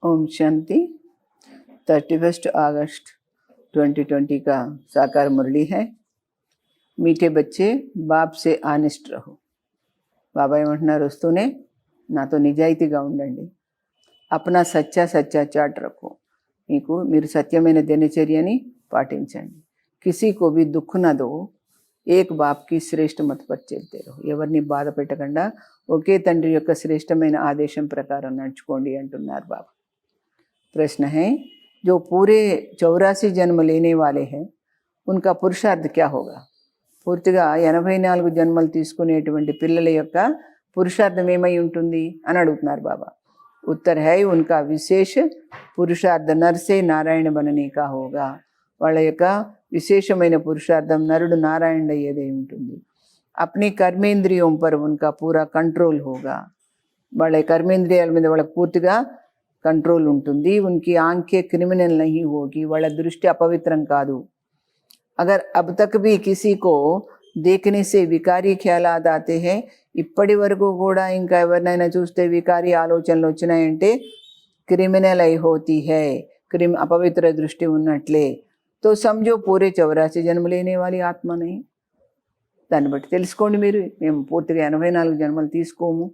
ओम शांति। 31 अगस्त 2020 का साकार मुरली है। मीठे बच्चे बाप से ఆనెస్ట్ రహో। బాబా ఏమంటున్నారు, వస్తూనే నాతో నిజాయితీగా ఉండండి, అప్నా సచ్చా సచ్చా చాట్ రఖో, మీరు సత్యమైన దినచర్యని పాటించండి, కిసి కో భీ దుఃఖ నా దో, ఏక్ బాప్ కి శ్రేష్ఠ మత్ పర్ చల్తే రహో, ఎవరిని బాధ పెట్టకుండా ఒకే తండ్రి యొక్క శ్రేష్టమైన ఆదేశం ప్రకారం నడుచుకోండి అంటున్నారు బాబా। प्रश्न है, जो पूरे 84 जन्म लेने वाले हैं उनका पुरुषार्थ क्या होगा? పూర్తిగా 84 జన్మలు తీసుకునేటువంటి పిల్లల యొక్క పురుషార్థం ఏమై ఉంటుంది అని అడుగుతున్నారు బాబా। ఉత్తర హై ఉన్కా విశేష పురుషార్థ నర్సే నారాయణ బననే కా హోగా, వాళ్ళ యొక్క విశేషమైన పురుషార్థం నరుడు నారాయణ అయ్యేదే ఉంటుంది। అప్నీ కర్మేంద్రియం పర్ ఉన్కా పూరా కంట్రోల్ హోగా, వాళ్ళ కర్మేంద్రియాల మీద వాళ్ళకి పూర్తిగా कंट्रोल ఉంటుంది। उनकी आंखें क्रिमिनल नहीं होगी, వాళ్ళ దృష్టి అపవిత్రం కాదు। अगर अब तक भी किसी को देखने से विकारी ख्यालात आते हैं, ఇప్పటి వరకు కూడా ఇంకా ఎవరినైనా చూస్తే వికారి ఆలోచనలు వచ్చినాయంటే క్రిమినల్ అయి హోती है, అపవిత్ర దృష్టి ఉన్నట్లే। तो समझो पूरे 84 జన్మ లేనే వాली ఆత్మ नहीं। దాన్ని బట్టి తెలుసుకోండి మీరు, మేము పూర్తిగా 84 జన్మలు తీసుకోము।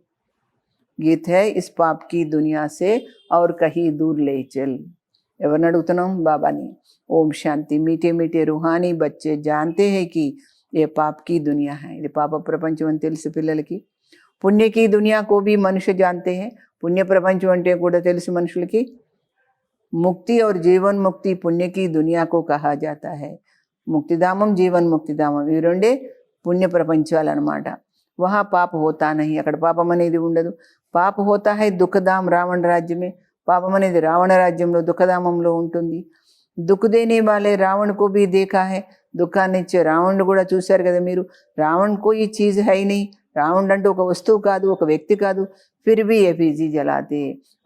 गीत है, इस पाप की दुनिया से और कहीं दूर ले चल। ఎవరిని అడుగుతున్నాం? బాబాని। ఓం శాంతి। मीठे मीठे रूहानी बच्चे जानते हैं कि ये पाप की दुनिया है, ఇది పాప ప్రపంచం అని తెలుసు పిల్లలకి। పుణ్య की दुनिया को भी मनुष्य जानते हैं, పుణ్య ప్రపంచం అంటే కూడా తెలుసు మనుషులకి। मुक्ति और जीवन मुक्ति पुण्य की दुनिया को कहा जाता है। ముక్తిధామం జీవన్ ముక్తిధామం ఇవి రెండే పుణ్య ప్రపంచాలు అన్నమాట। वहाँ पाप होता नहीं, అక్కడ పాపం అనేది ఉండదు। పాప హోతా హై దుఃఖధామ్ రావణ రాజ్యమే, పాపం అనేది రావణ రాజ్యంలో దుఃఖధామంలో ఉంటుంది। దుఃఖ దేనే వాలే రావణ కో భీ దేఖా హై, దుఃఖాన్ని ఇచ్చే రావణుడు కూడా చూశారు కదా మీరు। రావణ్ కో ఈ చీజ్ హై నహీ, రావణుడు అంటే ఒక వస్తువు కాదు, ఒక వ్యక్తి కాదు। ఫిర్ భీ ఎఫీజీ జలాతే,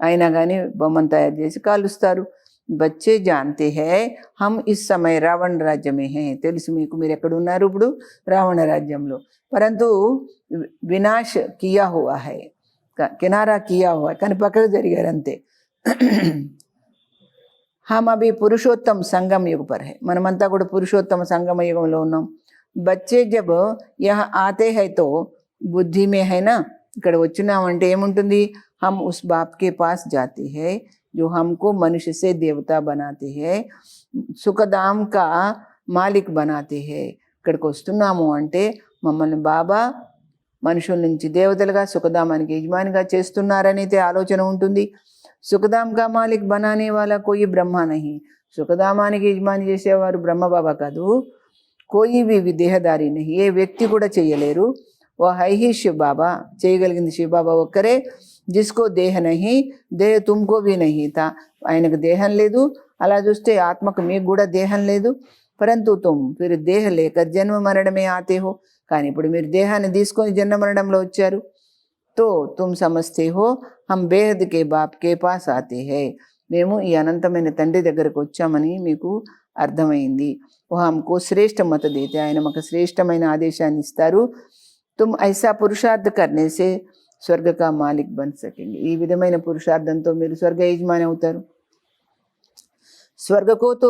అయినా కానీ బొమ్మను తయారు చేసి కాలుస్తారు। బచ్చే జాన్తే హై హమ్ ఇస్ సమయ రావణ రాజ్యమే హై, తెలుసు మీకు మీరు ఎక్కడ ఉన్నారు ఇప్పుడు, రావణ రాజ్యంలో। परंतु विनाश किया हुआ है, किनारा किया हुआ है, కానీ పక్కకు జరిగారు అంతే। हम अभी पुरुषोत्तम संगम युग पर है, మనమంతా కూడా పురుషోత్తమ సంగమ యుగంలో ఉన్నాం। बच्चे जब यहाँ आते हैं तो बुद्धि में है ना, ఇక్కడ వచ్చినామంటే ఏముంటుంది, हम उस बाप के पास जाते हैं जो हमको मनुष्य से देवता बनाते हैं, सुखधाम का मालिक बनाते हैं। ఇక్కడికి వస్తున్నాము అంటే మమ్మల్ని బాబా మనుషుల నుంచి దేవతలుగా సుఖధామానికి యజమానిగా చేస్తున్నారనైతే ఆలోచన ఉంటుంది। సుఖధామ్ కా మాలిక్ బనానే వాలా కోయి బ్రహ్మ నహీ, సుఖధామానికి యజమాని చేసేవారు బ్రహ్మ బాబా కాదు, కోయి भी దేహదారి నహీ, ఏ వ్యక్తి కూడా చేయలేరు। ఓ హై హీ శివ బాబా, చేయగలిగింది శివ బాబా ఒక్కరే। జిస్కో దేహ నహీ, దేహ తుమ్కో భీ నహీ తా, ఆయనకు దేహం లేదు, అలా చూస్తే ఆత్మకు మీకు కూడా దేహం లేదు। परंतु तुम फिर देह लेकर जन्म मरण में आते हो, కానీ ఇప్పుడు మీరు దేహాన్ని తీసుకొని జన్మ మరణంలో వచ్చారు। तो तुम समझते हो हम बेहद के बाप के पास आते हैं, మేము ఈ అనంతమైన తండ్రి దగ్గరకు వచ్చామని మీకు అర్థమైంది। वो हमको श्रेष्ठ मत देते, ఆయన మాకు శ్రేష్టమైన ఆదేశాన్ని ఇస్తారు। तुम ऐसा पुरुषार्थ करने से स्वर्ग का मालिक बन सकेंगे, ఈ విధమైన పురుషార్థంతో మీరు స్వర్గ యజమాని అవుతారు। स्वर्ग को तो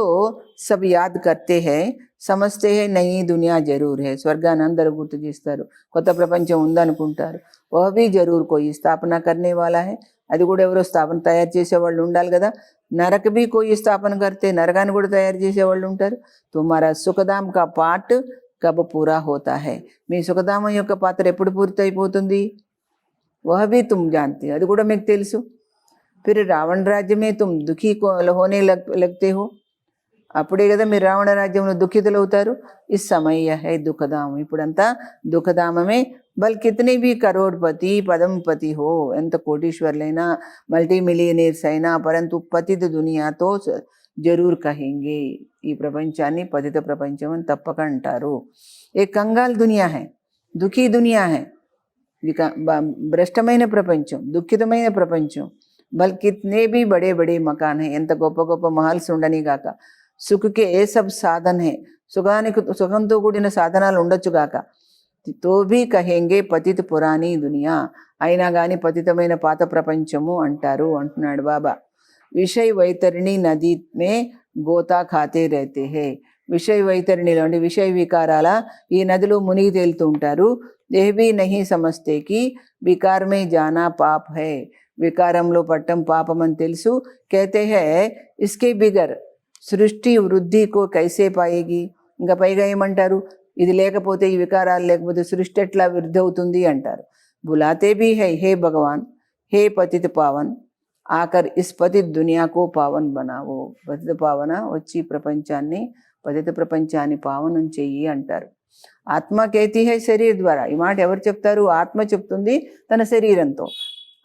सब याद करते हैं, समझते हैं नई दुनिया जरूर है, స్వర్గాన్ని అందరూ గుర్తు చేస్తారు, కొత్త ప్రపంచం ఉందనుకుంటారు। वह भी जरूर कोई स्थापना करने वाला है, అది కూడా ఎవరో స్థాపన తయారు చేసేవాళ్ళు ఉండాలి కదా। నరక भी कोई स्थापना करते, నరకాన్ని కూడా తయారు చేసేవాళ్ళు ఉంటారు। तुम्हारा सुखधाम का पाठ कब पूरा होता है, మీ సుఖధామం యొక్క పాత్ర ఎప్పుడు పూర్తి అయిపోతుంది? वह भी तुम जानते, అది కూడా మీకు తెలుసు। फिर रावण राज्य में तुम दुखी को होने लगते हो, అప్పుడే కదా మీరు రావణ రాజ్యంలో దుఃఖితులు అవుతారు। इस समय यह है दुखधाम, ఇప్పుడంతా దుఃఖధామమే। బల్ కితనే भी కరోడ్పతి పదంపతి हो, ఎంత కోటీశ్వర్లైనా మల్టీ మిలియనీర్స్ అయినా, పరంతు పతిత దునియాతో జరూర్ కహెంగే, ఈ ప్రపంచాన్ని పతిత ప్రపంచం అని తప్పక అంటారు। ఏ కంగాల్ దునియా హై, దుఃఖీ దునియా హై, భ్రష్టమైన ప్రపంచం, దుఃఖితమైన ప్రపంచం। బల్ కితనే भी बड़े बड़े मकान है, ఎంత గొప్ప గొప్ప మహల్స్ ఉండని గాక। సుఖ కే ఏ సబ్ సాధన్ హై, సుఖంతో కూడిన సాధనాలు ఉండొచ్చు గాక। తో భీ కహెంగే పతిత పురాణీ దునియా, అయినా కానీ పతితమైన పాత ప్రపంచము అంటారు అంటున్నాడు బాబా। విషయ వైతరిణి నది మే గోతా ఖాతే रहते हैं. విషయ వైతరిణిలో అంటే విషయ వికారాల ఈ నదిలో మునిగి తేలుతూ ఉంటారు. यह भी नहीं समझते कि विकार में जाना पाप है. వికారంలో పట్టం పాపం అని తెలుసు. कहते हैं इसके बिगर సృష్టి వృద్ధి కో కైసే పాయేగి. ఇంకా పైగా ఏమంటారు, ఇది లేకపోతే ఈ వికారాలు లేకపోతే సృష్టి ఎట్లా వృద్ధి అవుతుంది అంటారు. బులాతే భీ హై హే భగవాన్ హే పతిత పావన్ ఆకర్ ఇస్ పతిత దునియాకో పావన్ బనావో. పతిత పావన వచ్చి ప్రపంచాన్ని పతిత ప్రపంచాన్ని పావనం చెయ్యి అంటారు. ఆత్మ కేతి హై శరీర్ ద్వారా. ఈ మాట ఎవరు చెప్తారు? ఆత్మ చెప్తుంది తన శరీరంతో.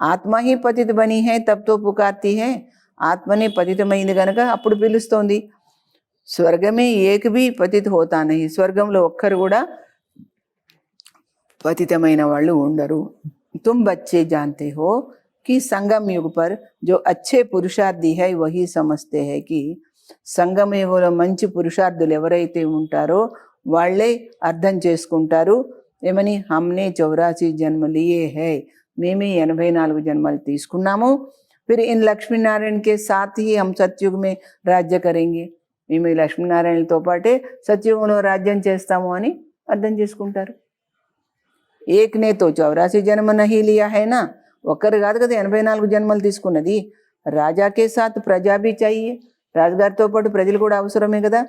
ఆత్మ హీ పతిత బని హై తబ్తో పుకార్తి హై. ఆత్మనే పతితమైంది కనుక అప్పుడు పిలుస్తోంది. స్వర్గమే ఏక భీ పతిత హోతా నహీ. స్వర్గంలో ఒక్కరు కూడా పతితమైన వాళ్ళు ఉండరు. తుమ్ బచ్చే జాన్తే హో कि संगम युग पर जो अच्छे पुरुषार्थी है वही समझते हैं कि సంగమ యుగంలో మంచి పురుషార్థులు ఎవరైతే ఉంటారో వాళ్ళే అర్థం చేసుకుంటారు. ఏమని? హమ్నే 84 జన్మ లియే హై. మేమే 84 జన్మలు తీసుకున్నాము. फिर इन लक्ष्मी नारायण के साथ ही हम सतयुग में राज्य करेंगे. మేము ఈ లక్ష్మీనారాయణలతో పాటే సత్యుగంలో రాజ్యం చేస్తాము అని అర్థం చేసుకుంటారు. ఏక్నే తో 84 జన్మ నహీ లియా హై నా. ఒక్కరు కాదు కదా 84 జన్మలు తీసుకున్నది. రాజాకే సాత్ ప్రజా భీ చాహియే. రాజుగారితో పాటు ప్రజలు కూడా అవసరమే కదా.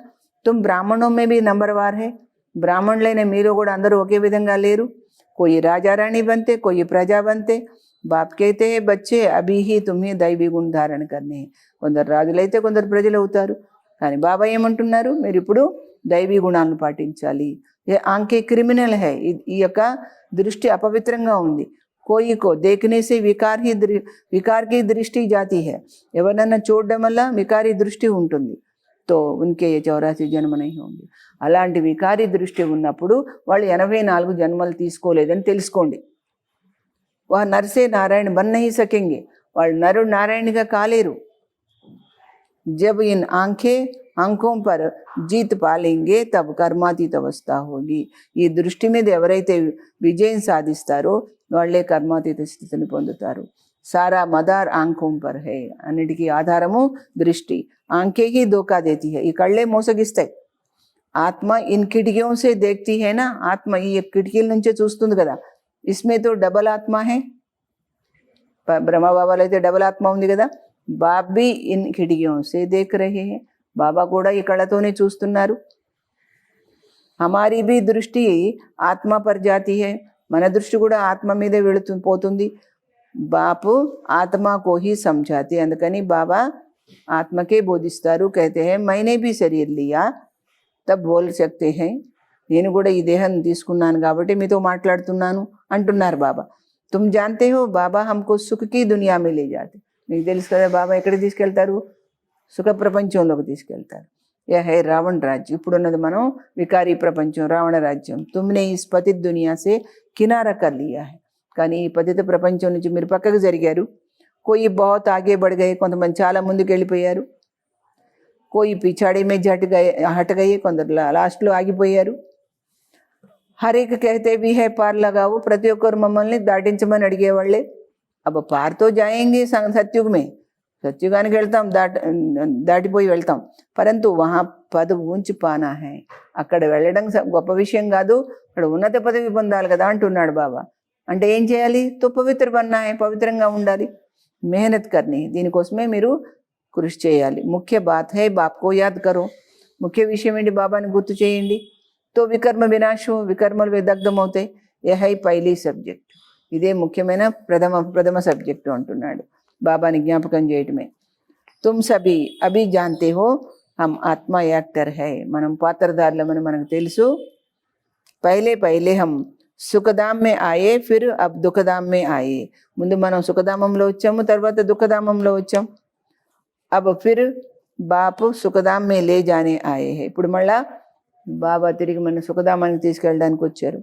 తుమ్ బ్రాహ్మణోं में भी नंबरवार है. బ్రాహ్మణులైన మీరు కూడా అందరూ ఒకే విధంగా లేరు. कोई राजा रानी बनते, कोई प्रजा बनते. बाप कहते हैं बच्चे अभी ही तुम्हें दैवी गुण धारण करने. కొందరు రాజులైతే కొందరు ప్రజలు అవుతారు. కానీ బాబా ఏమంటున్నారు? మీరు ఇప్పుడు దైవీ గుణాలను పాటించాలి. ఏ ఆంకే క్రిమినల్ హై. ఈ యొక్క దృష్టి అపవిత్రంగా ఉంది. కోయి కో దేఖనే సే వికార్ కి దృష్టి జాతి హై. ఎవరినన్నా చూడడం వల్ల వికారీ దృష్టి ఉంటుంది. తో ఉన్కే 84 జన్మ నహీ హోంగే. అలాంటి వికారీ దృష్టి ఉన్నప్పుడు వాళ్ళు 84 జన్మలు తీసుకోలేదని తెలుసుకోండి. వా నర్సే నారాయణ బన్ నహీ సకెంగే. వాళ్ళు నరుడు నారాయణగా కాలేరు. జబ్ ఇన్ ఆంఖోं पर జీత్ పాలేంగే తబ్ కర్మాతీత అవస్థ హోగి. ఈ దృష్టి మీద ఎవరైతే విజయం సాధిస్తారో వాళ్ళే కర్మాతీత స్థితిని పొందుతారు. సారా మదార్ ఆంఖోं पर है. అన్నిటికీ ఆధారము దృష్టి. ఆంఖే హీ ధోకా దేతి హై. ఈ కళ్ళే మోసగిస్తాయి. ఆత్మ ఇన్ కిటికీయోं से देखती है ना. ఆత్మ ఈ కిటికీల నుంచే చూస్తుంది కదా. इसमें तो डबल आत्मा है. బ్రహ్మ బాబాలో అయితే డబల్ ఆత్మ ఉంది కదా. బాప్ भी इन खिड़कियों से देख रहे हैं. బాబా కూడా ఈ కళ్ళతోనే చూస్తున్నారు. हमारी भी दृष्टि आत्मा पर जाती है. మన దృష్టి కూడా ఆత్మ మీదే పోతుంది. బాపు ఆత్మ को ही समझाते. అందుకని బాబా ఆత్మకే బోధిస్తారు. कहते हैं मैंने भी शरीर लिया तब बोल सकते हैं. నేను కూడా ఈ దేహం తీసుకున్నాను కాబట్టి మీతో మాట్లాడుతున్నాను అంటున్నారు బాబా. తుమ్ జాన్తే హో బాబా హమ్కో సుఖ కి దునియా మే లే జాతే. మీకు తెలుసు కదా బాబా ఎక్కడికి తీసుకెళ్తారు? సుఖ ప్రపంచంలోకి తీసుకెళ్తారు. యా హై రావణ రాజ్యం. ఇప్పుడున్నది మనం వికారీ ప్రపంచం, రావణ రాజ్యం. తుమ్నే ఇస్ పతిత దునియా సే కినారా కర్ లియా హై. కానీ ఈ పతిత ప్రపంచం నుంచి మీరు పక్కకు జరిగారు. కోయి బహుత్ ఆగే బడ్ గయే. కొంతమంది చాలా ముందుకు వెళ్ళిపోయారు. కోయి పిछाड़ी में हट गए. కొందరు లాస్ట్లో ఆగిపోయారు. హర్ ఏక్ कहते भी है पार लगाओ. ప్రతి ఒక్కరు మమ్మల్ని దాటించమని అడిగేవాళ్ళే. అబ్బ పార్తో జాయేంగే సత్యుగ్ మే. సత్యుగానికి వెళ్తాం, దాటిపోయి వెళ్తాం. పరంతు వహా పద ఊంచి పానా హై. అక్కడ వెళ్ళడం గొప్ప విషయం కాదు, అక్కడ ఉన్నత పదవి పొందాలి కదా అంటున్నాడు బాబా. అంటే ఏం చేయాలి? తో పవిత్ర బన్నా హై. పవిత్రంగా ఉండాలి. మెహనత్ కర్నీ. దీనికోసమే మీరు కృషి చేయాలి. ముఖ్య బాత్ హై బాప్కో యాద్ కరో. ముఖ్య విషయం ఏంటి? బాబాని గుర్తు చేయండి. తో వికర్మ వినాశం. వికర్మలు దగ్ధమవుతాయి. ఏ హై పైలీ సబ్జెక్ట్. ఇదే ముఖ్యమైన ప్రథమ సబ్జెక్టు అంటున్నాడు. బాబాని జ్ఞాపకం చేయటమే. తుమ్ సభీ అభి జాన్తే హో హమ్ ఆత్మ యాక్టర్ హై. మనం పాత్రధారులమని మనకు తెలుసు. పైలే హమ్ సుఖధామ్ మే ఆయే ఫిర్ అబ్ దుఃఖధామ్ మే ఆయే. ముందు మనం సుఖధామంలో వచ్చాము, తర్వాత దుఃఖధామంలో వచ్చాం. అబ్ ఫిర్ బాపు సుఖధామ్ మే లే జానే ఆయే హై. ఇప్పుడు మళ్ళా బాబా తిరిగి మన సుఖధామానికి తీసుకెళ్ళడానికి వచ్చారు.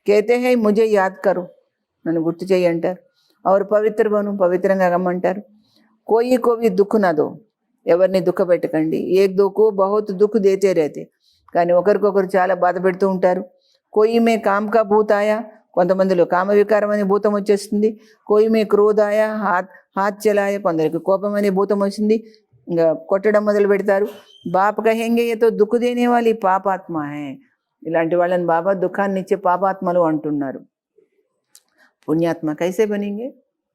కేతే హై ముజే యాద్ కరో. నన్ను గుర్తు చేయి అంటారు. और పవిత్ర బను. పవిత్రంగా రమ్మంటారు. కోయి దుఃఖ నదో. ఎవరిని దుఃఖ పెట్టకండి. ఏక్ దోకో బహుత్ దుఃఖ దేతే రేతే. కానీ ఒకరికొకరు చాలా బాధ పెడుతూ ఉంటారు. కోయి మే కామ్ కా భూత్ ఆయా. కొంతమందిలో కామ వికారం అనే భూతం వచ్చేస్తుంది. కోయి మే క్రోధ ఆయా హాత్ చలాయ, కొందరికి కోపం అనే భూతం వచ్చింది, ఇంకా కొట్టడం మొదలు పెడతారు. బాప్ కహెంగే ఏ తో దుఃఖ దేనే వాలి పాపాత్మ హై, ఇలాంటి వాళ్ళని బాబా దుఃఖాన్ని ఇచ్చే పాపాత్మలు అంటున్నారు. పుణ్యాత్మ కైసే బనింగే,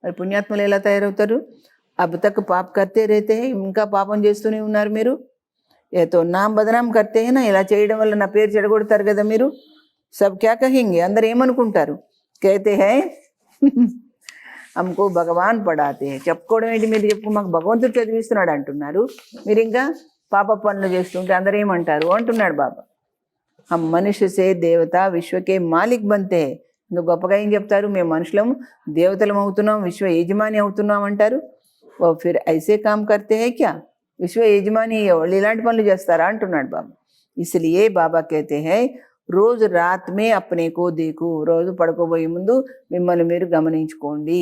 మరి పుణ్యాత్మలు ఎలా తయారవుతారు? అబ్ తక్ పాప్ కర్తే రేతే, ఇంకా పాపం చేస్తూనే ఉన్నారు మీరు. ఏతో నామ్ బదనాం కర్తే నా, ఇలా చేయడం వల్ల నా పేరు చెడగొడతారు కదా మీరు. సబ్ క్యా కహెంగే, అందరు ఏమనుకుంటారు? కైతే హై హమ్కో భగవాన్ పడాతే, చెప్పుకోవడం ఏంటి మీరు? చెప్పు, మాకు భగవంతుడు చదివిస్తున్నాడు అంటున్నారు, మీరు ఇంకా పాప పనులు చేస్తుంటే అందరు ఏమంటారు అంటున్నాడు బాబా. హమ్ మనుష్య సే దేవత విశ్వకే మాలిక్ బంతే, ఇంకా గొప్పగా ఏం చెప్తారు? మేము మనుషులం దేవతలం అవుతున్నాం, విశ్వ యజమాని అవుతున్నాం అంటారు. ఓ ఫిర్ ఐసే కామ్ కర్తే హై క్యా, విశ్వ యజమాని వాళ్ళు ఇలాంటి పనులు చేస్తారా అంటున్నాడు బాబా. ఇస్లియే బాబా कहते हैं రోజు రాత్ మే అప్నే కో దేఖో, రోజు పడుకోబోయే ముందు మిమ్మల్ని మీరు గమనించుకోండి.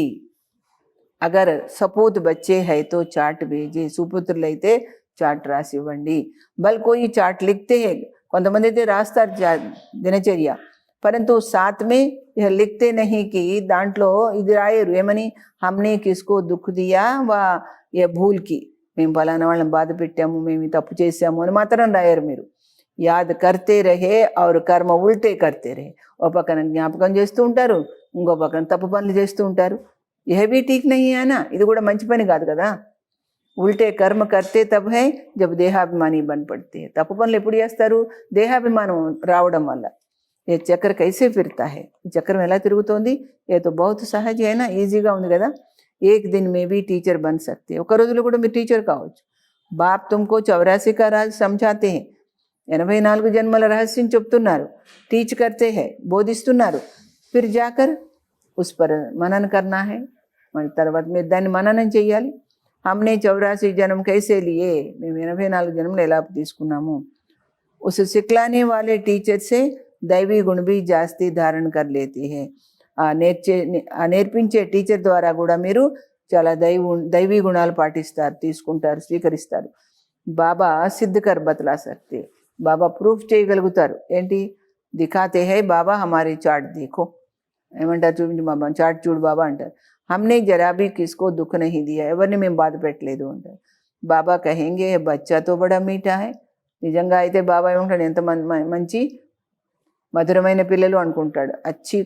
అగర్ సపూత్ బచ్చే హై తో చాట్ భేజే, సుపుత్రులు అయితే చాట్ రాసి ఇవ్వండి. బల్ కోయి చాట్ లిఖతే హై, కొంతమంది అయితే రాస్తారు దినచర్య, పరంతు సాత్ మే లిఖతే నహీ కి, దాంట్లో ఇది రాయరు ఏమని, హమ్నే కిస్కో దుఃఖ దియా వా ఏ భూల్కి, మేము ఫలానా వాళ్ళని బాధ పెట్టాము, మేము ఈ తప్పు చేసాము అని మాత్రం రాయరు. మీరు యాద్ కర్తే రహే ఔర్ కర్మ ఉల్టే కర్తే రహే, ఓ పక్కన జ్ఞాపకం చేస్తూ ఉంటారు, ఇంకో పక్కన తప్పు పనులు చేస్తూ ఉంటారు. యహ్ భీ ఠీక్ నహీ అయినా, ఇది కూడా మంచి పని కాదు కదా. ఉల్టే కర్మ కర్తే తబ్ హై జబ్ దేహాభిమాని బన్ పడితే, తప్పు పనులు ఎప్పుడు చేస్తారు? దేహాభిమానం రావడం వల్ల. ఏ చక్ర కైసే ఫిర్తా హై, ఈ చక్రం ఎలా తిరుగుతోంది? ఏ తో బహుత్ సహజ అయినా, ఈజీగా ఉంది కదా. ఏక్ దిన్ మే భీ టీచర్ బన్ సక్తే, ఒక రోజులో కూడా మీరు టీచర్ కావచ్చు. బాప్ తుమ్కో 84 కా రాజ్ సమझाते हैं, 84 జన్మల రహస్యం చెప్తున్నారు. టీచ్ కర్తే హై, బోధిస్తున్నారు. ఫిర్ జాకర్ ఉస్ పర్ మనన్ కర్నా హై, మన తర్వాత మీరు దాన్ని మననం చెయ్యాలి. హమ్నే 84 జన్మ కైసే లియే, మేము 84 జన్మలు ఎలా తీసుకున్నాము. ఉస్ సిక్లానే వాలే టీచర్ సే దైవీ గుణ భీ జాస్తి ధారణ కర్ లేతీ హై, ఆ నేర్పించే టీచర్ ద్వారా కూడా మీరు చాలా దైవీ గుణాలు పాటిస్తారు, తీసుకుంటారు, స్వీకరిస్తారు. బాబా సిద్ధకర్ బతలా సక్తే, బాబా ప్రూఫ్ చేయగలుగుతారు. ఏంటి? దిఖాతే హై బాబా హమారీ చాట్ దేఖో, ఏమంటారు? చూపించి బాబా చాట్ చూడు బాబా అంటారు. హమ్నే జరాబీ కిస్కో దుఃఖ నహీ దియా, ఎవరిని మేము బాధ పెట్టలేదు అంటారు. బాబా కహెంగే బచ్చాతో బడా మీఠా హై, నిజంగా అయితే బాబా ఏమంటాడు? ఎంత మంచి మధురమైన పిల్లలు అనుకుంటాడు. అచ్చి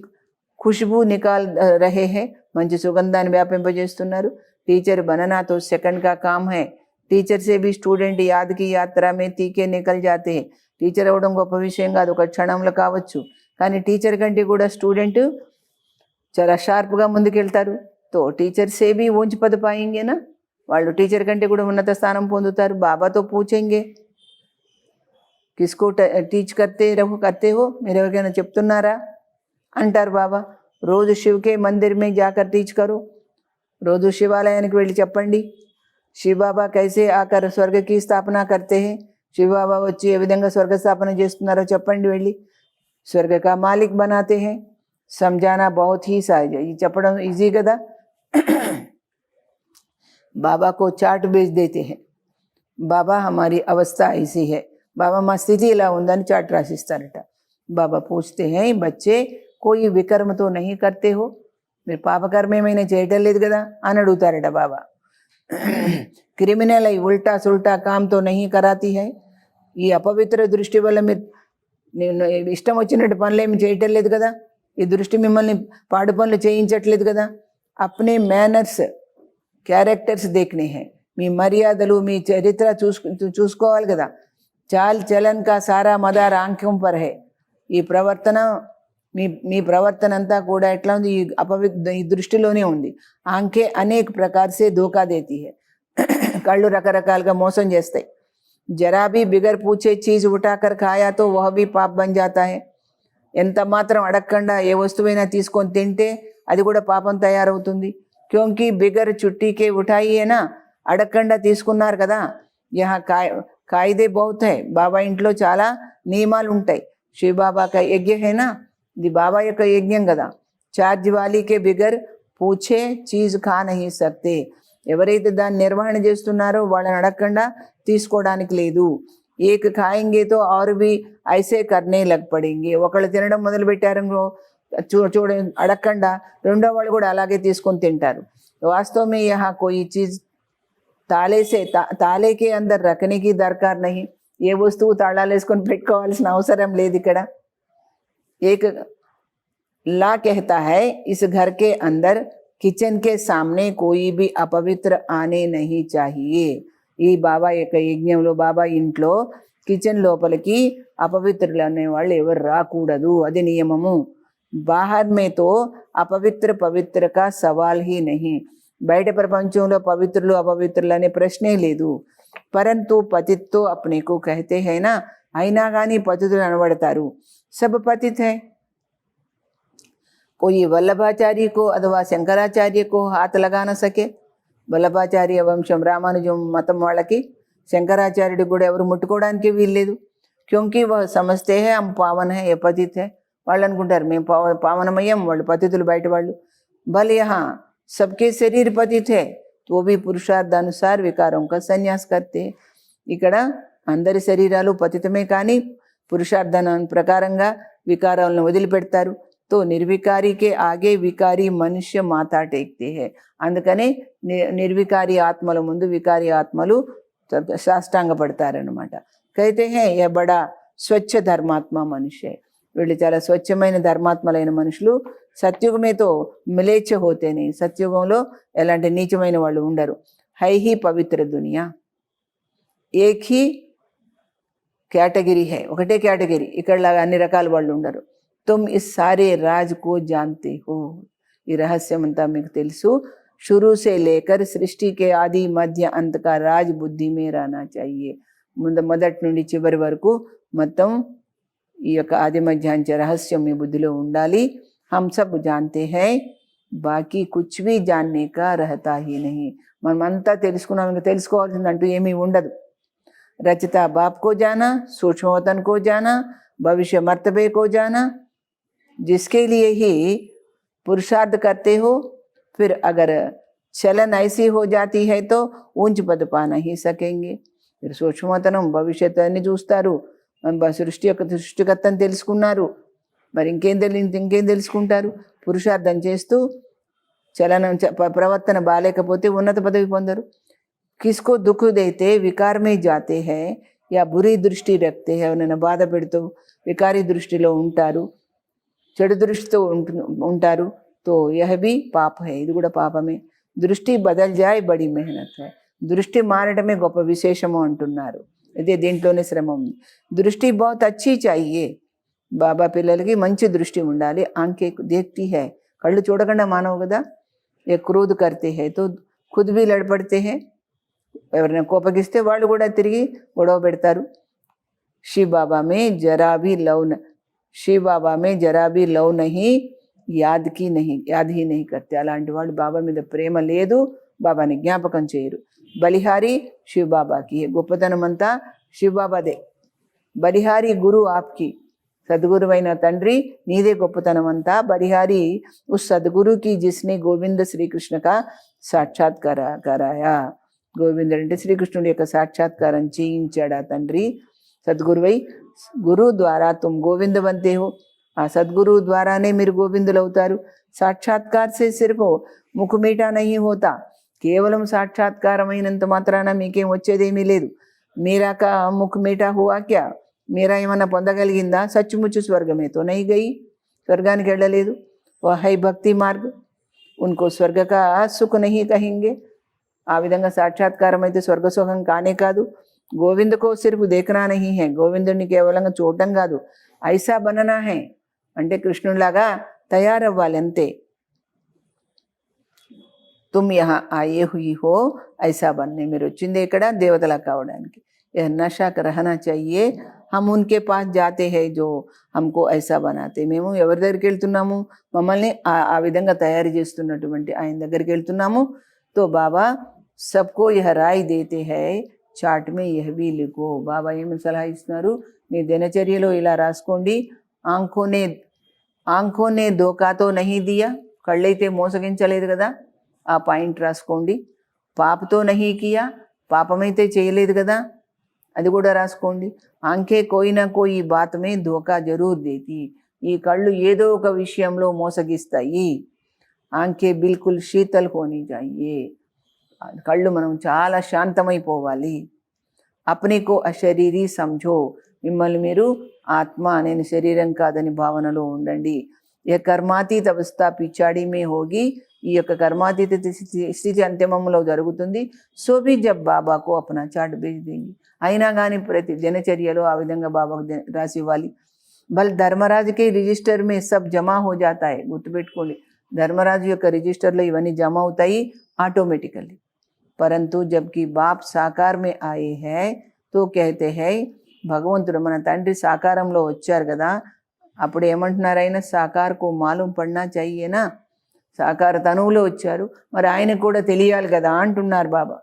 ఖుష్బూ నికాల్ రహే హై, మంచి సుగంధాన్ని వ్యాపింపజేస్తున్నారు. టీచర్ బననా తో సెకండ్ కా కామ్ హై, టీచర్ సే భీ స్టూడెంట్ యాద్ కి యాత్రా మే తీకే నికల్ జాతే. టీచర్ అవ్వడం గొప్ప విషయం కాదు, ఒక క్షణంలో కావచ్చు, కానీ టీచర్ కంటే కూడా స్టూడెంట్ చాలా షార్ప్గా ముందుకెళ్తారు. తో టీచర్ సే భీ ఊంచ్ పద పాయింగేనా, వాళ్ళు టీచర్ కంటే కూడా ఉన్నత స్థానం పొందుతారు. బాబాతో పూచెంగే కిస్కో టీచ్ కర్తే హో, మీరు ఎవరికైనా చెప్తున్నారా అంటారు బాబా. రోజు శివకే మందిర్ మే జాకర్ టీచ్ కరో, రోజు శివాలయానికి వెళ్ళి చెప్పండి. శివ బాబా కైసే ఆకర్ స్వర్గకి స్థాపన కర్తే హై, శివ బాబా వచ్చి ఏ విధంగా స్వర్గ స్థాపన చేస్తున్నారో చెప్పండి వెళ్ళి. స్వర్గ కా మాలిక్ బనాతే హై, సమझाना बहुत ही सहज है, ये చెప్పడం ఈజీ కదా. బాబా కో చాట్ भेज देते हैं, బాబా हमारी अवस्था ऐसी है, బాబా మా స్థితి ఇలా ఉందని చాట్ రాసిస్తారట. బాబా పూछते हैं बच्चे कोई विकर्म तो नहीं करते हो, మీరు పాపకర్మ ఏమైనా చేయటం లేదు కదా అని అడుగుతారట బాబా. క్రిమినల్ అయి ఉల్టా సుల్టా కామ్తో నహీ కరాతీ హై, ఈ అపవిత్ర దృష్టి వల్ల మీరు నేను ఇష్టం వచ్చినట్టు పనులు ఏమి చేయటం లేదు కదా, ఈ దృష్టి మిమ్మల్ని పాడు పనులు చేయించట్లేదు కదా. అప్నే మేనర్స్ క్యారెక్టర్స్ దేఖనే హై, మీ మర్యాదలు మీ చరిత్ర చూసుకోవాలి కదా. చాల్ చలన్ కా సారా మదార్ ఆంఖ్యం పర్ హై, ఈ ప్రవర్తన మీ ప్రవర్తన అంతా కూడా ఎట్లా ఉంది? ఈ దృష్టిలోనే ఉంది. ఆంఖే అనేక ప్రకార సే ధోకా దేతీ హై, కళ్ళు రకరకాలుగా మోసం చేస్తాయి. జరా భీ బిగర్ పూచే చీజ్ ఉఠాకర్ ఖాయా తో వహ భీ పాప్ బన్ జాతా హై, ఎంత మాత్రం అడగకుండా ఏ వస్తువైనా తీసుకొని తింటే అది కూడా పాపం తయారవుతుంది. క్యోంకి బిగర్ చుట్టీకే ఉఠాయియేనా, అడగకుండా తీసుకున్నారు కదా. యహా కాయిదే బహుత్ హై, బాబా ఇంట్లో చాలా నియమాలు ఉంటాయి. శివ బాబా కా యజ్ఞ హైనా, ఇది బాబా యొక్క యజ్ఞం కదా. చార్జ్ వాలీకే బిగర్ పూచే చీజ్ ఖా నహీ సక్తే, ఎవరైతే దాన్ని నిర్వహణ చేస్తున్నారో వాళ్ళని అడగకుండా తీసుకోవడానికి లేదు. ఏక్ ఖాయింగే తో ఆరు భీ ఐసే కర్నే లగ్ పడేంగే, ఒకళ్ళు తినడం మొదలు పెట్టారనుకో చూడండి, అడగకుండా రెండో వాళ్ళు కూడా అలాగే తీసుకొని తింటారు. वास्तव में यहाँ कोई चीज తాళే కే అందర్ రఖనే కి దర్కార్ నహీ. ఏ వస్తువు తాళాలు వేసుకొని పెట్టుకోవాల్సిన అవసరం లేదు ఇక్కడ. ఏక్ లా कहता है इस घर के अंदर किचन के सामने कोई भी अपवित्र आने नहीं चाहिए. ఈ బాబా యొక్క యజ్ఞంలో బాబా ఇంట్లో కిచెన్ లోపలికి అపవిత్రులు అనేవాళ్ళు ఎవరు రాకూడదు, అది నియమము. బాహర్ మే తో అపవిత్ర పవిత్ర కా సవాల్ హీ నహీ. బయట ప్రపంచంలో పవిత్రులు అపవిత్రులు అనే ప్రశ్నే లేదు. పరంతు పతిత్తో అప్నేకు కహతే హైనా, అయినా కానీ పతితులు అనబడతారు. Sub పతిత్ high. कोई वल्लभाचार्य को अथवा शंकराचार्य को हाथ लगा न सके. వల్లభాచార్య వంశం రామానుజం మతం వాళ్ళకి శంకరాచార్యుడికి కూడా ఎవరు ముట్టుకోవడానికి వీల్లేదు. క్యోంకి సమస్తే హే హమ్ పావన్ హే ఏ పతిత్ హే. వాళ్ళు అనుకుంటారు మేము పావనమయ్యాం, వాళ్ళు పతితులు బయట వాళ్ళు. భల్ యహా సబ్కే శరీర్ పతిత్ హే తో భీ పురుషార్థానుసార్ వికారం కా సన్యాస్ కర్తే. ఇక్కడ అందరి శరీరాలు పతితమే కానీ పురుషార్థాన ప్రకారంగా వికారాలను వదిలిపెడతారు. తో నిర్వికారికే ఆగే వికారి మనుష్య మాతా టేక్తే హే. అందుకనే నిర్వికారి ఆత్మల ముందు వికారి ఆత్మలు సాష్టాంగ పడతారనమాట. కైతే హే ఏ బడా స్వచ్ఛ ధర్మాత్మ మనుష్య. వీళ్ళు చాలా స్వచ్ఛమైన ధర్మాత్మలైన మనుషులు. సత్యుగమేతో మిలేచ్ఛ హోతేనే, సత్యుగంలో ఎలాంటి నీచమైన వాళ్ళు ఉండరు. High he Pavitra Duniya Ek he category high, ఒకటే కేటగిరీ. ఇక్కడ అన్ని రకాల వాళ్ళు ఉండరు. తుమ్ ఇస్ సారే రాజ్ కో జాన్తే హో. ఈ రహస్యం అంతా మీకు తెలుసు. शुरू से लेकर सृष्टि के आदि मध्य अंत का राज बुद्धि में रहना चाहिए. మొదటి నుండి చివరి వరకు మొత్తం ఈ యొక్క ఆది మధ్యాంచ రహస్యం మీ బుద్ధిలో ఉండాలి. हम सब जानते हैं బాకీ కుచ్ భీ జాన్నే కా రహతా హీ నహీ. మనం అంతా తెలుసుకున్నాం, ఇంకా తెలుసుకోవాల్సిందంటూ ఏమీ ఉండదు. రచిత బాప్ కో జానా, సూక్ష్మవతన్ కో జానా, భవిష్య మర్తబే కో జానా. जिसके लिए ही पुरुषार्थ करते हो, फिर अगर चलन ऐसी हो जाती है तो ऊंच पद पा नहीं सकेंगे. फिर సూక్ష్మతనం భవిష్యత్తుని చూస్తారు, సృష్టికర్తని తెలుసుకున్నారు, మరి ఇంకేం తెలుసుకుంటారు. పురుషార్థం చేస్తూ చలనం ప్రవర్తన బాలేకపోతే ఉన్నత పదవి పొందరు. किसको दुख देते विकार में जाते हैं या बुरी दृष्टि रखते हैं. ఎవరైనా బాధ పెడుతూ వికారి దృష్టిలో ఉంటారు, చెడు దృష్టితో ఉంటారు. తో యహ భీ పాప హై, ఇది కూడా పాపమే. దృష్టి బదల్ జాయ్ బడి మెహనత్ హై. దృష్టి మారడమే గొప్ప విశేషము అంటున్నారు. ఇదే దీంట్లోనే శ్రమ ఉంది. దృష్టి బహుత్ అచ్చీ చాహియే. బాబా పిల్లలకి మంచి దృష్టి ఉండాలి. ఆంకే దేఖ్తీ హై, కళ్ళు చూడకుండా మానవు కదా. ఏ క్రోధ్ కర్తే హై తో ఖుద్ భీ లడపడితే హై. ఎవరైనా కోపగిస్తే వాళ్ళు కూడా తిరిగి గొడవ పెడతారు. శివ్ బాబా మే జరా భీ లవ్ నహీ యాద్ హీ నహీ కర్తే. అలాంటి వాళ్ళు బాబా మీద ప్రేమ లేదు, బాబాని జ్ఞాపకం చేయరు. బలిహారి శివ్ బాబాకి, గొప్పతనం అంతా శివ్ బాబాదే. బలిహారి గురు ఆప్కి, సద్గురువైన తండ్రి నీదే గొప్పతనం అంతా. బలిహారి ఉస్ సద్గురుకి జిస్నే గోవింద శ్రీకృష్ణ కా సాక్షాత్కారాయా. గోవిందుడు అంటే శ్రీకృష్ణుడి యొక్క సాక్షాత్కారం చేయించాడా తండ్రి. సద్గురువై గురు ద్వారా తుమ్ గోవింద బంతే హో. ఆ సద్గురు ద్వారానే మీరు గోవిందులు అవుతారు. సాక్షాత్కార్ సే సిర్ఫ్ ముఖ్ మీఠా నహీ హోతా. కేవలం సాక్షాత్కారమైనంత మాత్రాన మీకేం వచ్చేదేమీ లేదు. మీరాక ముఖ్ మీఠా హువా క్యా, మీరా ఏమన్నా పొందగలిగిందా. సచ్చుముచ్చు స్వర్గమే తో నహీ గయి, స్వర్గానికి వెళ్ళలేదు. వహై భక్తి మార్గ్, ఉన్కో స్వర్గ కా సుఖ్ నహీ కహింగే. ఆ విధంగా సాక్షాత్కారం అయితే స్వర్గసుఖం కానే కాదు. గోవిందకో సిర్ఫ్ దేఖనా నహీ హై, గోవిందుడిని కేవలంగా చూడటం కాదు. ఐసా బననా హై, అంటే కృష్ణుడిలాగా తయారవ్వాలి అంతే. తుమ్ యహా ఆయే హుయి హో ఐసా బన్నే, మీరు వచ్చిందే ఇక్కడ దేవతలా కావడానికి. యహ్ నషా రహనా చాహియే. హమ్ ఉన్కే పాస్ జాతే హై జో హమ్కో ఐసా బనాతే. మేము ఎవరి దగ్గరికి వెళ్తున్నాము, మమ్మల్ని ఆ విధంగా తయారు చేస్తున్నటువంటి ఆయన దగ్గరికి వెళ్తున్నాము. తో బాబా సబ్కో యహ రాయ్ దేతే హై, చాట్ మే యహ్ భీ లిఖో. బాబా ఏమి సలహా ఇస్తున్నారు, మీ దినచర్యలో ఇలా రాసుకోండి. ఆంఖోనే ధోకాతో నహీ దియా, కళ్ళైతే మోసగించలేదు కదా, ఆ పాయింట్ రాసుకోండి. పాపతో నహీ కియా, పాపమైతే చేయలేదు కదా, అది కూడా రాసుకోండి. ఆంఖే కోయి నా కోయి బాత్ మే ధోకా జరూర్ దేతి. ఈ కళ్ళు ఏదో ఒక విషయంలో మోసగిస్తాయి. ఆంఖే బిల్కుల్ శీతల్ హోనీ चाहिए. కళ్ళు మనం చాలా శాంతమైపోవాలి. అప్నే కో అశరీరీ సమझो. మిమ్మల్ని మీరు ఆత్మ, నేను శరీరం కాదని భావనలో ఉండండి. ఏ కర్మాతీత అవస్థ పిచాడి మే హోగి. ఈ యొక్క కర్మాతీత స్థితి అంతిమంలో జరుగుతుంది. సో भी जब బాబా को अपना चार्ट भेज देंगे. అయినా కానీ ప్రతి దినచర్యలో ఆ విధంగా బాబాకు రాసి ఇవ్వాలి. బల్ ధర్మరాజుకి రిజిస్టర్ మే సబ్ జమా హో జాతా హై. గుర్తుపెట్టుకోండి, ధర్మరాజు యొక్క రిజిస్టర్లో ఇవన్నీ జమ అవుతాయి ఆటోమేటికల్లీ. परंतु जबकि बाप साकार में आए हैं तो कहते हैं, భగవంతుడు మన తండ్రి సాకారంలో వచ్చారు కదా, అప్పుడు ఏమంటున్నారు ఆయన, సాకార్కు మాలూం పడినా చెయ్యేనా. సాకార తనువులో వచ్చారు, మరి ఆయనకు కూడా తెలియాలి కదా అంటున్నారు బాబా,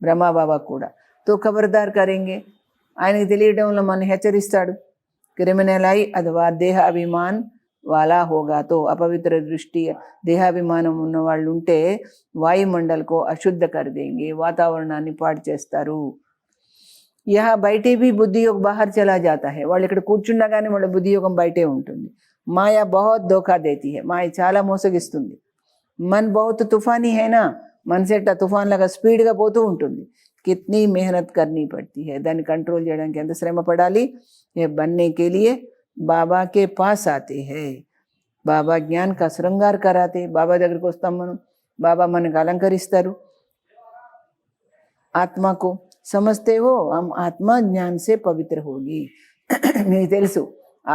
బ్రహ్మబాబా కూడా. తో ఖబర్దార్ కరెంగే, ఆయనకి తెలియడంలో మనం హెచ్చరిస్తాడు. క్రిమినల్ అయి అథవా దేహాభిమాన్ వాలా హోగాతో, అపవిత్ర దృష్టి దేహాభిమానం ఉన్న వాళ్ళు ఉంటే వాయుమండల్కో అశుద్ధ కరదేంగే, వాతావరణాన్ని పాడు చేస్తారు. యహ బయటే भी బుద్ధి యోగ బాహర్ చలా జాతా హై. వాళ్ళు ఇక్కడ కూర్చున్నా కానీ వాళ్ళ బుద్ధి యోగం బయటే ఉంటుంది. మాయా బహుత్ ధోఖా దేతి హై. మాయ చాలా మోసగిస్తుంది. మన్ బహుత్ తుఫానీ హైనా, మనసెట్ట తుఫాన్ లాగా స్పీడ్గా పోతూ ఉంటుంది. కిత్నీ మెహనత్ కర్నీ పడతీ హై. దాన్ని కంట్రోల్ చేయడానికి ఎంత శ్రమ పడాలి. ఏ బన్నే కే లియే బాబా కే పాస్ ఆతే హై. బాబా జ్ఞాన్ కా శృంగార్ కరాతే. బాబా దగ్గరికి వస్తాం మనం, బాబా మనకు అలంకరిస్తారు. ఆత్మకు సమझते हो हम ఆత్మ జ్ఞాన్ సే పవిత్ర హోగి. మీకు తెలుసు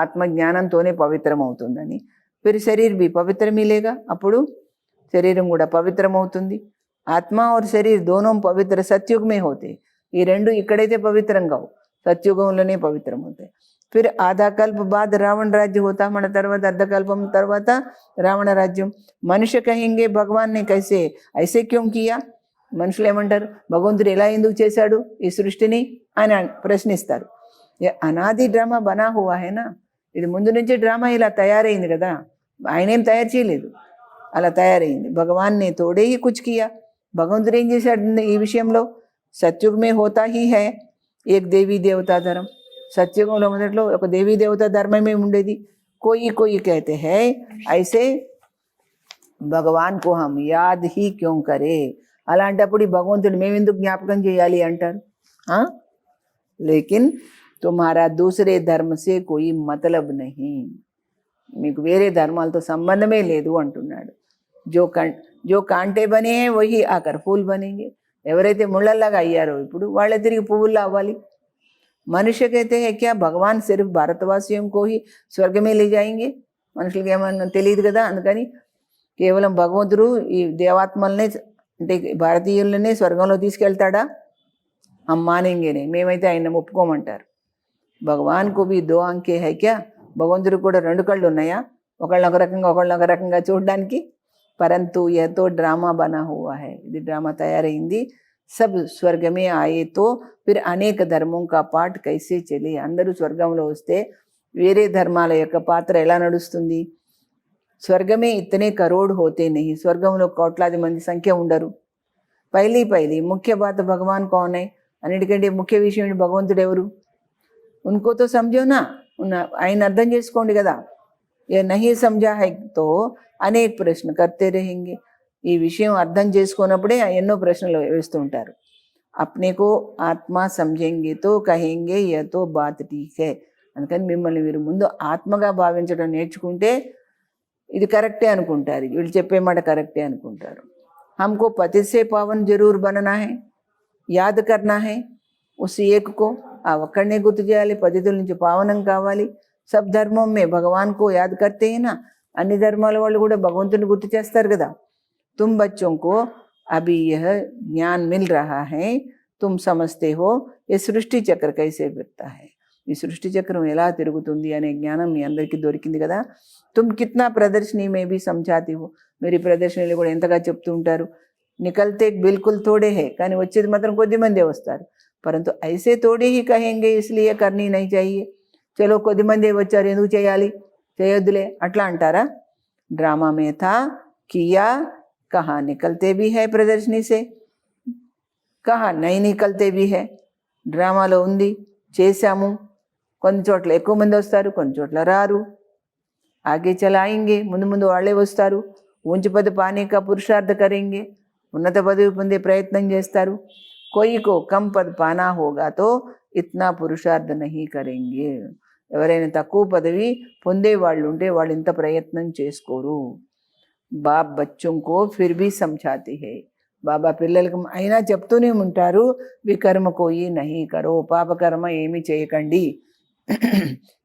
ఆత్మ జ్ఞానంతోనే పవిత్రం అవుతుందని. ఫిర్ శరీర్ भी పవిత్ర మిలేగా, అప్పుడు శరీరం కూడా పవిత్రమవుతుంది. ఆత్మ और శరీర్ दोनों పవిత్ర సత్యుగ్ మే హోతే. ఈ రెండు ఇక్కడైతే పవిత్రం కావు, సత్యుగంలోనే పవిత్రం అవుతాయి. फिर आधा कल्प बाद रावण राज्य होता. మన తర్వాత అర్ధకల్పం తర్వాత రావణ రాజ్యం. మనుష్య కహెంగే భగవాన్ నే కైసే ఐసే క్యోं किया. మనుషులు ఏమంటారు, భగవంతుడు ఎలా ఎందుకు చేశాడు ఈ సృష్టిని అని ప్రశ్నిస్తారు. అనాది డ్రామా బనా హువా హేనా. ఇది ముందు నుంచే డ్రామా ఇలా తయారైంది కదా, ఆయనేం తయారు చేయలేదు, అలా తయారైంది. భగవాన్ నే తోడే హీ కుచ్ కియా. భగవంతుడు ఏం చేశాడు ఈ విషయంలో. సత్యుగ్ మే హోతా హీ హై ఏక్ దేవీ దేవతా ధర్మం. సత్యుగంలో మొదట్లో ఒక దేవీ దేవతా ధర్మమే ఉండేది. కోయి కోయి कहते हैं ऐसे భగవాన్ को हम याद ही क्यों करे. అలాంటప్పుడు ఈ భగవంతుడు మేమెందుకు జ్ఞాపకం చేయాలి అంటారు. లేకిన్ తుమ్హారా దూసరే ధర్మ సే కోయి మతలబ్ నహీ. మీకు వేరే ధర్మాలతో సంబంధమే లేదు అంటున్నాడు. జో కాంటే బనే వహి ఆకర్ ఫూల్ బనేంగే. ఎవరైతే ముళ్ళల్లాగా అయ్యారో ఇప్పుడు వాళ్ళే తిరిగి పువ్వుల్లా అవ్వాలి. మనుష్య कहते हैं क्या भगवान सिर्फ भारतवासियों को ही स्वर्ग में ले जाएंगे. మనుషులకి ఏమన్నా తెలియదు కదా, అందుకని కేవలం భగవంతుడు ఈ దేవాత్మల్ని అంటే భారతీయులనే స్వర్గంలో తీసుకెళ్తాడా. అమ్మానేంగేనే, మేమైతే ఆయన ఒప్పుకోమంటారు. భగవాన్ కు भी दो आंखें है क्या. భగవంతుడు కూడా రెండు కళ్ళు ఉన్నాయా, ఒకళ్ళని ఒక రకంగా ఒకళ్ళని ఒక రకంగా చూడడానికి. పరంతు యతో డ్రామా బనా హువా హై. ఇది డ్రామా తయారైంది. సబ్ స్వర్గమే ఆయే తో ఫిర్ అనేక ధర్మం కా పాఠ్ కైసే చలే. అందరూ స్వర్గంలో వస్తే వేరే ధర్మాల యొక్క పాత్ర ఎలా నడుస్తుంది. స్వర్గమే ఇతనే కరోడ్ హోతే నహీ. స్వర్గంలో కోట్లాది మంది సంఖ్య ఉండరు. పైలీ ముఖ్య బాత భగవాన్ కౌన్ హై. అన్నిటికంటే ముఖ్య విషయం భగవంతుడు ఎవరు. ఉన్కోతో సమझो ఆయన అర్థం చేసుకోండి కదా. ఏ నహీ సమझा హై తో అనేక ప్రశ్న కర్తే రహేంగే. ఈ విషయం అర్థం చేసుకున్నప్పుడే ఎన్నో ప్రశ్నలు వేస్తూ ఉంటారు. అప్నేకో ఆత్మ సమझेंगे తో కహేంగే యతో బాత్ ఠీక్ హై. అందుకని మిమ్మల్ని మీరు ముందు ఆత్మగా భావించడం నేర్చుకుంటే ఇది కరెక్టే అనుకుంటారు, వీళ్ళు చెప్పే మాట కరెక్టే అనుకుంటారు. हमको पति से पावन जरूर बनना है, याद करना है उस एक को. ఆ ఒక్కడనే గుర్తు చేయాలి, పతితుల నుంచి పావనం కావాలి. సబ్ ధర్మం మే భగవాన్ కో యాద్ కర్తే హైనా. అన్ని ధర్మాల వాళ్ళు కూడా భగవంతుని గుర్తు చేస్తారు కదా. तुम बच्चों को अभी यह ज्ञान मिल रहा है, तुम समझते हो ये सृष्टि चक्र कैसे फिरता है. ఈ సృష్టి చక్రం ఎలా తిరుగుతుంది అనే జ్ఞానం మీ అందరికీ దొరికింది కదా. తుమ్ కిత్నా ప్రదర్శనీ మే భీ సమझाती हो. మీరు ఈ ప్రదర్శనలు కూడా ఎంతగా చెప్తూ ఉంటారు. నికల్తే బిల్కుల్ తోడే హై, కానీ వచ్చేది మాత్రం కొద్ది మందే వస్తారు. పరంతు ఐసే తోడే హీ కహేంగే ఇస్లియే కర్నీ నహీ చాహియే. చలో కొద్ది మందే వచ్చారు ఎందుకు చేయాలి, చేయొద్దులే అట్లా అంటారా. డ్రామా మే థా కియా కహా నికల్తే భీ హై ప్రదర్శనీ సే, కహా నహీ నికల్తే భీ హై. డ్రామాలో ఉంది, చేశాము, కొన్ని చోట్ల ఎక్కువ మంది వస్తారు, కొన్ని చోట్ల రారు. आगे चलाएंगे, ముందు ముందు వాళ్ళే వస్తారు. ऊंच पद पाने का पुरुषार्थ करेंगे, ఉన్నత పదవి పొందే ప్రయత్నం చేస్తారు. कोई को कम पद पाना होगा तो इतना पुरुषार्थ नहीं करेंगे. ఎవరైనా తక్కువ పదవి పొందే వాళ్ళు ఉంటే వాళ్ళు ఇంత ప్రయత్నం చేసుకోరు. बाप बच्चों को फिर भी समझाते हैं. బాబా పిల్లలకు అయినా చెప్తూనే ఉంటారు, వికర్మ కోయి నహీ కరో, పాపకర్మ ఏమి చేయకండి.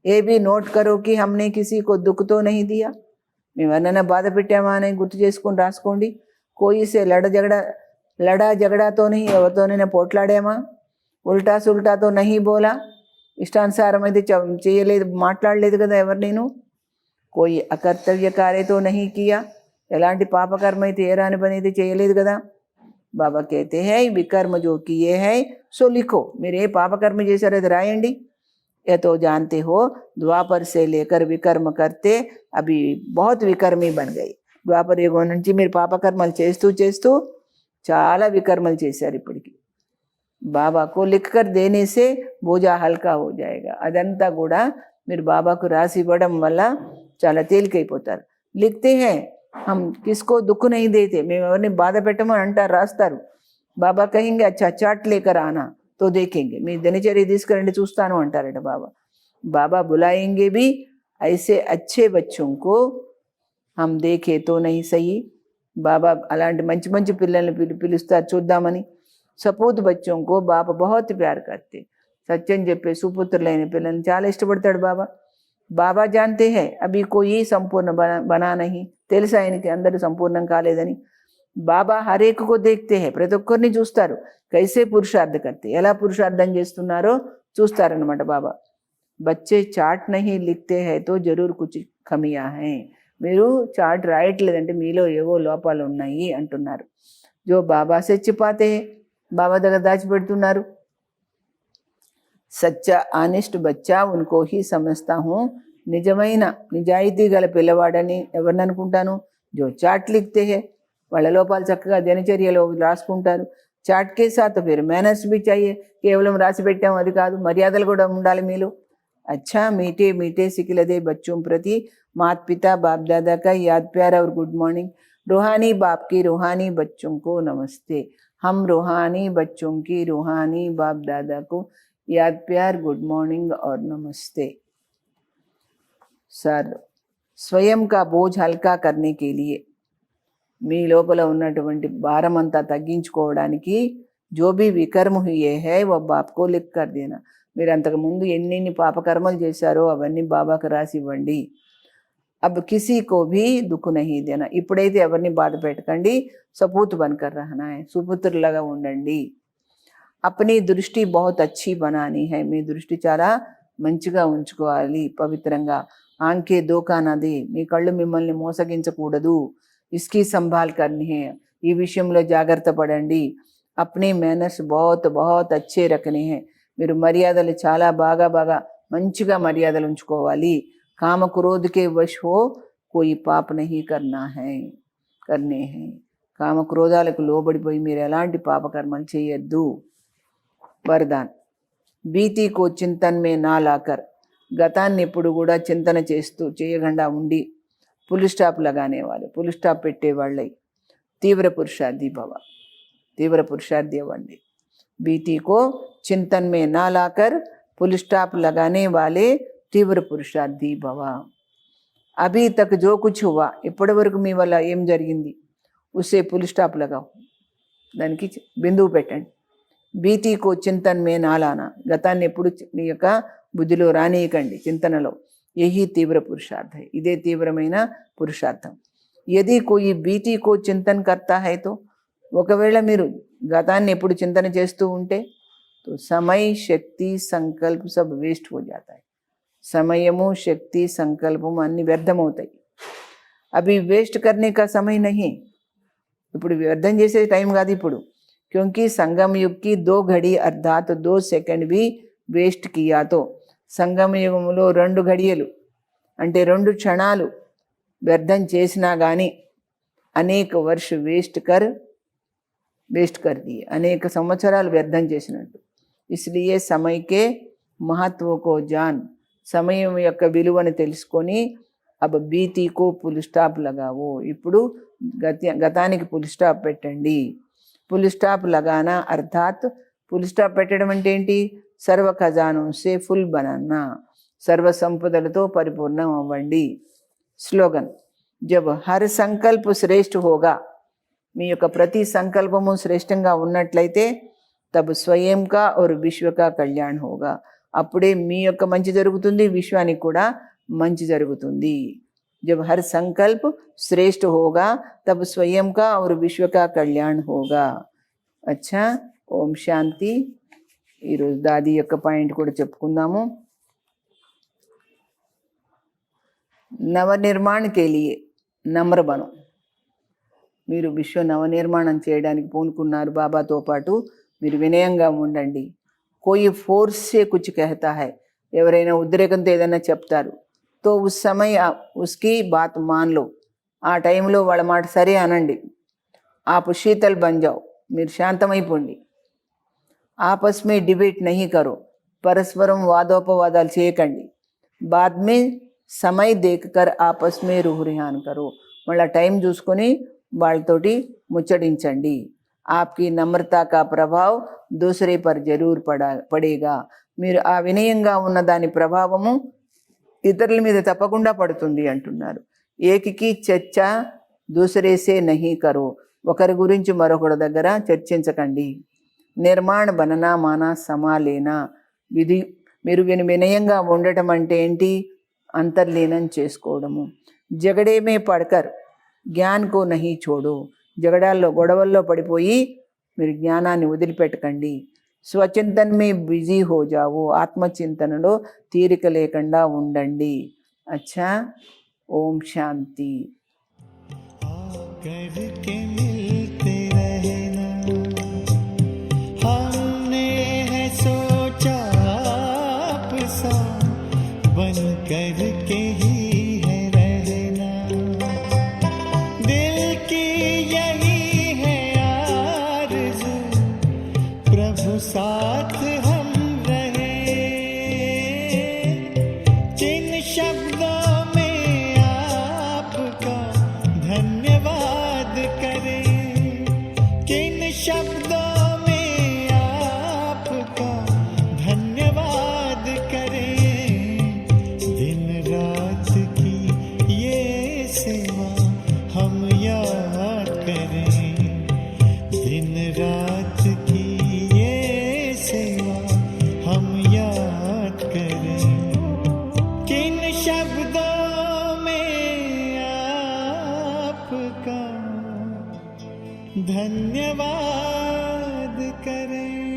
ఏ भी नोट करो कि हमने किसी को दुख तो नहीं दिया. మేము ఎవరినైనా బాధ పెట్టామా అని గుర్తు చేసుకొని రాసుకోండి. కోయిసే లడా జగడాతో नहीं, ఎవరితోనైనా పోట్లాడామా, ఉల్టా సుల్టాతో नहीं बोला, ఇష్టానుసారం అయితే చేయలేదు, మాట్లాడలేదు కదా ఎవరు నేను. కోయి అకర్తవ్య కార్యతో नहीं किया, ఎలాంటి పాపకర్మ అయితే ఏ రాని పని అయితే చేయలేదు కదా. బాబా कहते हैं विकर्म जो किए हैं सो लिखो, మీరు ఏ పాపకర్మ చేశారో అది రాయండి. ये तो जानते हो द्वापर से लेकर विकर्म करते अभी बहुत विकर्मी बन गई. ద్వాపర యుగం నుంచి మీరు పాపకర్మలు చేస్తూ చేస్తూ చాలా వికర్మలు చేశారు. ఇప్పటికి బాబాకు లిఖ్ కర్ దేనే సే బోజా హల్కా హో జాయేగా. అదంతా కూడా మీరు బాబాకు రాసి ఇవ్వడం వల్ల చాలా తేలికైపోతారు. లిఖతే హై हम किसको दुख नहीं देते, మేము ఎవరిని బాధ పెట్టమని అంటారు, రాస్తారు. బాబా కహింగే అచ్చా చాట్ లేకర్ ఆనా तो देखेंगे, మీ దినచర్య తీసుకురండి చూస్తాను అంటారట బాబా. బాబా बुलाएंगे भी ऐसे अच्छे बच्चों को हम देखे तो नहीं सही. బాబా అలాంటి మంచి మంచి పిల్లల్ని పిలుస్తారు చూద్దామని. సపూత్ బచ్చోं को బాబా बहुत प्यार करते. సత్యం చెప్పే సుపుత్రులైన పిల్లల్ని చాలా ఇష్టపడతాడు బాబా. బాబా जानते हैं अभी कोई संपूर्ण बना नहीं, తెలుసు ఆయనకి అందరూ సంపూర్ణం కాలేదని. బాబా హరేక్ కో దేఖ్తే హై, ప్రతి ఒక్కరిని చూస్తారు. కైసే పురుషార్థ కర్తే, ఎలా పురుషార్థం చేస్తున్నారో చూస్తారనమాట బాబా. బచ్చే చాట్ నహీ లిఖతే హై తో జరూర్ కుచ్ ఖమియా హై, మీరు చాట్ రాయట్లేదంటే మీలో ఏవో లోపాలు ఉన్నాయి అంటున్నారు. జో బాబా సే చిపాతే హై, బాబా దగ్గర దాచిపెడుతున్నారు. సచ్చా ఆనెస్ట్ బచ్చా ఉన్కో హీ సమజ్తా హూ, నిజమైన నిజాయితీ గల పిల్లవాడని ఎవరిని అనుకుంటాను. జో చాట్ లిఖతే హై, వాళ్ళ లోపాలు చక్కగా దినచర్యలో రాసుకుంటారు. చాట్కే సాత్ ఫిర్ మేనర్స్ भी चाहिए, కేవలం రాసి పెట్టాం అది కాదు, మర్యాదలు కూడా ఉండాలి మీలో. अच्छा मीठे मीठे सिखलदे बच्चों प्रति माता पिता बाप दादा का याद प्यार और गुड मॉर्निंग. रूहानी बाप की रूहानी बच्चों को नमस्ते. हम रूहानी बच्चों की रूहानी बाप दादा को याद प्यार गुड मॉर्निंग और नमस्ते. सर स्वयं का बोझ हल्का करने के लिए, మీ లోపల ఉన్నటువంటి భారం అంతా తగ్గించుకోవడానికి జో భీ వికర్మ హుయే హై వ బాప్కో లిఖ్ కర్ దేనా, మీరు అంతకుముందు ఎన్ని పాపకర్మలు చేశారో అవన్నీ బాబాకు రాసి ఇవ్వండి. అబ్ కిసీ కో భీ దుఃఖ నహీ దేనా, ఇప్పుడైతే ఎవరిని బాధ పెట్టకండి. సపూత్ బన్కర్ రహనా హై, సుపుత్రులాగా ఉండండి. అప్నీ దృష్టి బహుత్ అచ్చి బనానీ హై, మీ దృష్టి చాలా మంచిగా ఉంచుకోవాలి, పవిత్రంగా. ఆంకే దోకా నది, మీ కళ్ళు మిమ్మల్ని మోసగించకూడదు. इसकी संभाल करनी है, ఈ విషయంలో జాగ్రత్త పడండి. अपने मैनर्स बहुत बहुत अच्छे रखने हैं, మీరు మర్యాదలు చాలా బాగా మంచిగా మర్యాదలు ఉంచుకోవాలి. కామ క్రోధకే వశ్ హో కోయి పాప నహీ కర్నే హై, కామ క్రోధాలకు లోబడిపోయి మీరు ఎలాంటి పాపకర్మలు చేయొద్దు. వరదాన్ బీతీ కో చింతన్ మే నా లాకర్, గతాన్ని ఎప్పుడు కూడా చింతన చేస్తూ చేయకుండా ఉండి పుల్ స్టాప్ लगाने वाले, పుల్ స్టాప్ పెట్టేవాళ్ళై తీవ్ర పురుషార్థి భవ, తీవ్ర పురుషార్థి అవ్వండి. బీటీ కో చింతన్ మే నా లాకర్ పుల్ స్టాప్ लगाने वाले తీవ్ర పురుషార్థి భవ. అభీ తక్ జో కుచ్ హువా, ఇప్పటి వరకు మీ వల్ల ఏం జరిగింది, ఉసే పుల్ స్టాప్ లగావు, దానికి బిందువు పెట్టండి. బీటీ కో చింతన్ మే నాలానా, గతాన్ని ఎప్పుడు మీ యొక్క బుద్ధిలో రానియకండి, చింతనలో. यही तीव्र पुरुषार्थ है, इदे तीव्रమైన పురుషార్థం. यदि कोई बीती को चिंतन करता है तो, ఒకవేళ మీరు గతాన్ని ఎప్పుడు చింతన చేస్తూ ఉంటే तो समय शक्ति संकल्प सब वेस्ट हो जाता है. సమయము శక్తి సంకల్పము అన్ని వ్యర్థమవుతాయి. అవి వేస్ట్ करने का समय नहीं, ఇప్పుడు వ్యర్థం చేసే టైం కాదు ఇప్పుడు. क्योंकि संगम युग की 2 घड़ी अर्थात 2 सेकंड भी वेस्ट किया तो, సంగమ యుగంలో 2 ఘడియలు అంటే 2 క్షణాలు వ్యర్థం చేసినా కానీ అనేక వర్ష వేస్ట్ కర్ దియే, అనేక సంవత్సరాలు వ్యర్థం చేసినట్టు. ఇస్లియే సమయకే మహత్వ కో జాన్, సమయం యొక్క విలువను తెలుసుకొని अब बीती को फुल स्టాప్ लगाओ. ఇప్పుడు గతానికి ఫుల్ స్టాప్ పెట్టండి. ఫుల్ స్టాప్ लगाना अर्थात ఫుల్ స్టాప్ పెట్టడం అంటే ఏంటి? సర్వ ఖజానోं से फुल बनाना, సర్వ సంపదలతో పరిపూర్ణం అవ్వండి. స్లోగన్. जब हर संकल्प श्रेष्ठ होगा, మీ యొక్క ప్రతి సంకల్పము శ్రేష్టంగా ఉన్నట్లయితే తబ్ స్వయం కా और విశ్వ కా కళ్యాణ్ होगा, అప్పుడే మీ యొక్క మంచి జరుగుతుంది, విశ్వానికి కూడా మంచి జరుగుతుంది. जब हर संकल्प श्रेष्ठ होगा तब स्वयं का और विश्व का कल्याण होगा. अच्छा, ఓం శాంతి. ఈరోజు దాది యొక్క పాయింట్ కూడా చెప్పుకుందాము. నవనిర్మాణ के लिए నమ్ర బనో. మీరు విశ్వ నవనిర్మాణం చేయడానికి పూనుకున్నారు బాబాతో పాటు, మీరు వినయంగా ఉండండి. కోయి ఫోర్స్ సే కుచ్ కహతా హై, ఎవరైనా ఉద్రేకంతో ఏదైనా చెప్తారు, తో ఉస్ సమయ ఉస్కి బాత్ మాన్ లో, ఆ టైంలో వాళ్ళ మాట సరే అనండి. ఆపు శీతల్ బన్ జాओ, మీరు శాంతమైపోండి. ఆపస్ మే డిబేట్ నహీ కరో, పరస్పరం వాదోపవాదాలు చేయకండి. బాద్ మే సమయ దేకర్ ఆపస్ మే రూహ్ రిహాన్ కరో, మళ్ళీ టైం చూసుకొని వాళ్ళతోటి ముచ్చడించండి. ఆప్కి నమ్రతా కా ప్రభావ్ దూసరే పర్ జరూర్ పడేగా, మీరు ఆ వినయంగా ఉన్న దాని ప్రభావము ఇతరుల మీద తప్పకుండా పడుతుంది అంటున్నారు. ఏకికి చర్చ దూసరేసే నహీ కరో, ఒకరి గురించి మరొకరి దగ్గర చర్చించకండి. నిర్మాణ బననా మానా సమాలేనా, మీరు వినయంగా ఉండటం అంటే ఏంటి? అంతర్లీనం చేసుకోవడము. జగడేమే పడకర్ జ్ఞాన్ కో నహీ చోడో, జగడాల్లో గొడవల్లో పడిపోయి మీరు జ్ఞానాన్ని వదిలిపెట్టకండి. స్వచింతన్ మే బిజీ హో జావో, ఆత్మచింతనలో తీరిక లేకుండా ఉండండి. అచ్చా, ఓం శాంతి. साथ हम रहे, जिन शब्दों में आपका धन्यवाद करें, किन शब्दों में आपका धन्यवाद करें. दिन रात की ये सेवा हम याद करें, दिन रात की हम याद करें. किन शब्दों में आपका धन्यवाद करें.